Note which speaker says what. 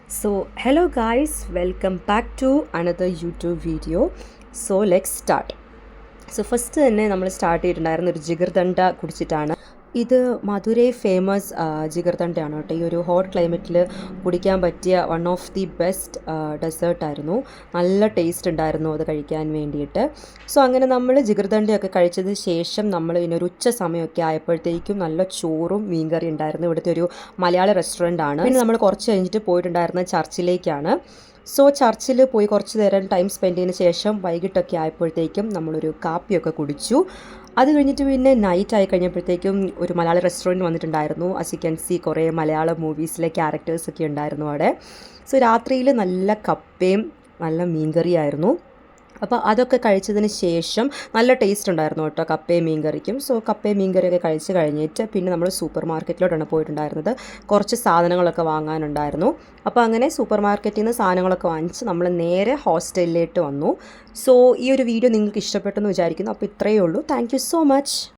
Speaker 1: Hello guys, welcome back to another YouTube video. Let's start. First തന്നെ നമ്മൾ start ചെയ്തിട്ടുണ്ടായിരുന്ന ഒരു ജിഗർദണ്ഡ കുടിച്ചിട്ടാണ്. ഇത് മധുരൈ ഫേമസ് ജിഗർദണ്ഡയാണ് കേട്ടോ. ഈ ഒരു ഹോട്ട് ക്ലൈമറ്റിൽ കുടിക്കാൻ പറ്റിയ വൺ ഓഫ് ദി ബെസ്റ്റ് ഡെസേർട്ടായിരുന്നു. നല്ല ടേസ്റ്റ് ഉണ്ടായിരുന്നു അത് കഴിക്കാൻ വേണ്ടിയിട്ട്. അങ്ങനെ നമ്മൾ ജിഗർദണ്ഡയൊക്കെ കഴിച്ചതിന് ശേഷം നമ്മൾ ഇതിനൊരു ഉച്ച സമയമൊക്കെ ആയപ്പോഴത്തേക്കും നല്ല ചോറും മീൻകറി ഉണ്ടായിരുന്നു. ഇവിടുത്തെ ഒരു മലയാള റെസ്റ്റോറൻ്റ് ആണ്. പിന്നെ നമ്മൾ കുറച്ച് കഴിഞ്ഞിട്ട് പോയിട്ടുണ്ടായിരുന്ന ചർച്ചിലേക്കാണ്. ചർച്ചിൽ പോയി കുറച്ച് നേരം ടൈം സ്പെൻഡ് ചെയ്തതിന് ശേഷം വൈകിട്ടൊക്കെ ആയപ്പോഴത്തേക്കും നമ്മളൊരു കാപ്പിയൊക്കെ കുടിച്ചു. അത് കഴിഞ്ഞിട്ട് പിന്നെ നൈറ്റ് ആയി കഴിഞ്ഞപ്പോഴത്തേക്കും ഒരു മലയാള റെസ്റ്റോറൻറ്റ് വന്നിട്ടുണ്ടായിരുന്നു. ആസ് യു ക്യാൻ സീ കുറേ മലയാള മൂവീസിലെ ക്യാരക്ടേഴ്സൊക്കെ ഉണ്ടായിരുന്നു അവിടെ. രാത്രിയിൽ നല്ല കപ്പയും നല്ല മീൻകറിയായിരുന്നു. അപ്പോൾ അതൊക്കെ കഴിച്ചതിന് ശേഷം നല്ല ടേസ്റ്റ് ഉണ്ടായിരുന്നു കേട്ടോ കപ്പയും മീൻകറിക്കും. കപ്പയും മീൻകറിയൊക്കെ കഴിച്ച് കഴിഞ്ഞിട്ട് പിന്നെ നമ്മൾ സൂപ്പർ മാർക്കറ്റിലോട്ടാണ് പോയിട്ടുണ്ടായിരുന്നത്. കുറച്ച് സാധനങ്ങളൊക്കെ വാങ്ങാനുണ്ടായിരുന്നു. അപ്പോൾ അങ്ങനെ സൂപ്പർ മാർക്കറ്റിൽ നിന്ന് സാധനങ്ങളൊക്കെ വാങ്ങിച്ച് നമ്മൾ നേരെ ഹോസ്റ്റലിലേക്ക് വന്നു. ഈ ഒരു വീഡിയോ നിങ്ങൾക്ക് ഇഷ്ടപ്പെട്ടെന്ന് വിചാരിക്കുന്നു. അപ്പോൾ ഇത്രയേ ഉള്ളൂ. Thank you so much.